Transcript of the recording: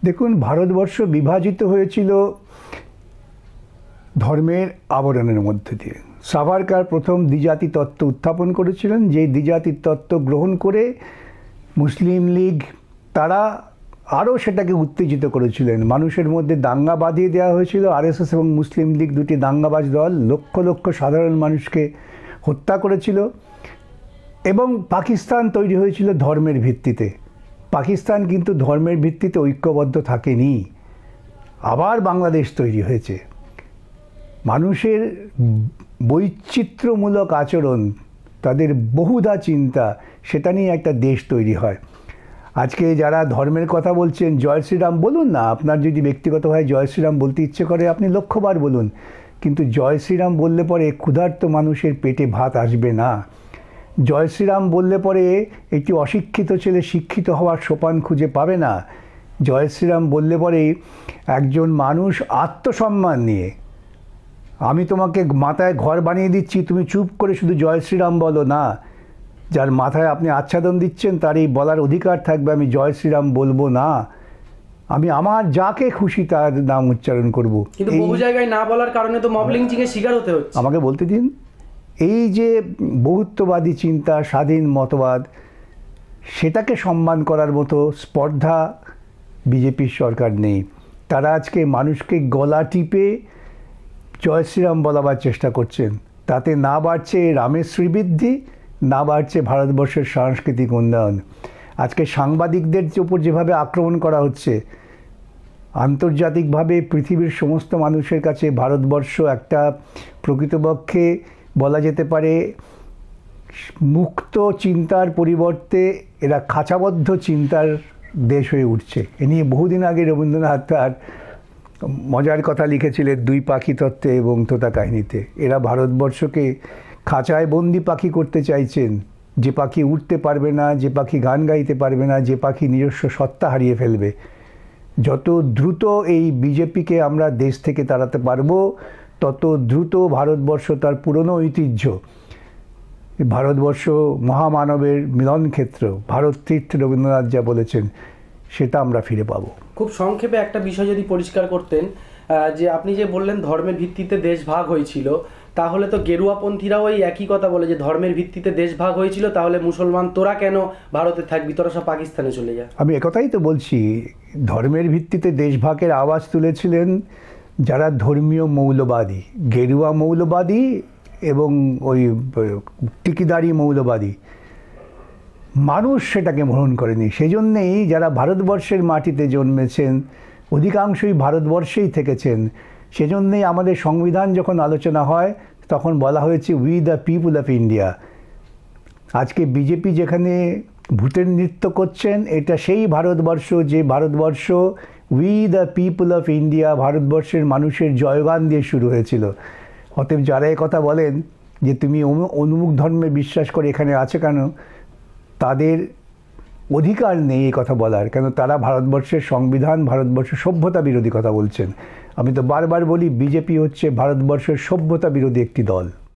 দেখুন, ভারতবর্ষ বিভাজিত হয়েছিল ধর্মের আবরণের মধ্যে দিয়ে। সাভারকার প্রথম দ্বিজাতি তত্ত্ব উত্থাপন করেছিলেন, যেই দ্বিজাতি তত্ত্ব গ্রহণ করে মুসলিম লীগ তারা আরও সেটাকে উত্তেজিত করেছিলেন। মানুষের মধ্যে দাঙ্গা বাঁধিয়ে দেওয়া হয়েছিল। আরএসএস এবং মুসলিম লীগ দুটি দাঙ্গাবাজ দল লক্ষ লক্ষ সাধারণ মানুষকে হত্যা করেছিল এবং পাকিস্তান তৈরি হয়েছিল ধর্মের ভিত্তিতে। পাকিস্তান কিন্তু ধর্মের ভিত্তিতে ঐক্যবদ্ধ থাকেনি। আবার বাংলাদেশ তৈরি হয়েছে। মানুষের বৈচিত্র্যমূলক আচরণ, তাদের বহুধা চিন্তা, সেটা নিয়ে একটা দেশ তৈরি হয়। আজকে যারা ধর্মের কথা বলছেন, জয় শ্রীরাম বলুন না, আপনার যদি ব্যক্তিগতভাবে জয় শ্রীরাম বলতে ইচ্ছে করে আপনি লক্ষবার বলুন, কিন্তু জয় শ্রীরাম বললে পরে ক্ষুধার্ত মানুষের পেটে ভাত আসবে না। জয় শ্রীরাম বললে পরে একটি অশিক্ষিত ছেলে শিক্ষিত হওয়ার সোপান খুঁজে পাবে না। জয় শ্রীরাম বললে পরে একজন মানুষ আত্মসম্মান নিয়ে, আমি তোমাকে মাথায় ঘর বানিয়ে দিচ্ছি, তুমি চুপ করে শুধু জয় শ্রীরাম বলো না, যার মাথায় আপনি আচ্ছাদন দিচ্ছেন তার এই বলার অধিকার থাকবে আমি জয় শ্রীরাম বলবো না, আমি আমার যাকে খুশি তার নাম উচ্চারণ করব। কিন্তু বহু জায়গায় না বলার কারণে তো মব লিঞ্চিং এর শিকার হতে হচ্ছে। আমাকে বলতে দিন, এই যে বহুত্ববাদী চিন্তা, স্বাধীন মতবাদ, সেটাকে সম্মান করার মতো স্পর্ধা বিজেপির সরকার নেই। তারা আজকে মানুষকে গলা টিপে জয় শ্রীরাম বলাবার চেষ্টা করছেন। তাতে না বাড়ছে রামের শ্রীবৃদ্ধি, না বাড়ছে ভারতবর্ষের সাংস্কৃতিক উন্নয়ন। আজকে সাংবাদিকদের উপর যেভাবে আক্রমণ করা হচ্ছে, আন্তর্জাতিকভাবে পৃথিবীর সমস্ত মানুষের কাছে ভারতবর্ষ একটা প্রকৃতপক্ষে বলা যেতে পারে মুক্ত চিন্তার পরিবর্তে এরা খাঁচাবদ্ধ চিন্তার দেশ হয়ে উঠছে। এ নিয়ে বহুদিন আগে রবীন্দ্রনাথ তার মজার কথা লিখেছিলেন দুই পাখি তত্ত্বে এবং তোতা কাহিনীতে। এরা ভারতবর্ষকে খাঁচায় বন্দি পাখি করতে চাইছেন, যে পাখি উঠতে পারবে না, যে পাখি গান গাইতে পারবে না, যে পাখি নিজস্ব সত্তা হারিয়ে ফেলবে। যত দ্রুত এই বিজেপিকে আমরা দেশ থেকে তাড়াতে পারবো, তত দ্রুত ভারতবর্ষ তার পুরনো ঐতিহ্য, ভারতবর্ষ মহামানবের মিলন ক্ষেত্র, ভারত তীর্থ রবীন্দ্রনাথ যা বলেছেন, সেটা আমরা ফিরে পাবো। খুব সংক্ষেপে একটা বিষয় যদি পরিষ্কার করতেন, যে আপনি যে বললেন ধর্মের ভিত্তিতে দেশ ভাগ হয়েছিল, তাহলে তো গেরুয়াপন্থীরাও ওই একই কথা বলে যে ধর্মের ভিত্তিতে দেশ ভাগ হয়েছিল, তাহলে মুসলমান তোরা কেন ভারতে থাকবি, তোরা সব পাকিস্তানে চলে যা। আমি একথাই তো বলছি, ধর্মের ভিত্তিতে দেশ ভাগের আওয়াজ তুলেছিলেন যারা ধর্মীয় মৌলবাদী, গেরুয়া মৌলবাদী এবং ওই টিকিদারি মৌলবাদী। মানুষ সেটাকে গ্রহণ করেনি। সেই জন্যেই যারা ভারতবর্ষের মাটিতে জন্মেছেন, অধিকাংশই ভারতবর্ষেই থেকেছেন, সেজন্যেই আমাদের সংবিধান যখন আলোচনা হয় তখন বলা হয়েছে we the people of India. আজকে বিজেপি যেখানে ভূতের নৃত্য করছেন, এটা সেই ভারতবর্ষ যে Bharatvarsha we the people of India, ভারতবর্ষের মানুষের জয়গান দিয়ে শুরু হয়েছিল। অতএব যারা কথা বলেন যে তুমি অমুক ধর্মে বিশ্বাস করে এখানে আছে কেন, তাদের অধিকার নেই এই কথা বলার, কেন তারা ভারতবর্ষের সংবিধান, ভারতবর্ষের সভ্যতা বিরোধী কথা বলছেন। আমি তো বারবার বলি বিজেপি হচ্ছে ভারতবর্ষের সভ্যতা বিরোধী একটি দল।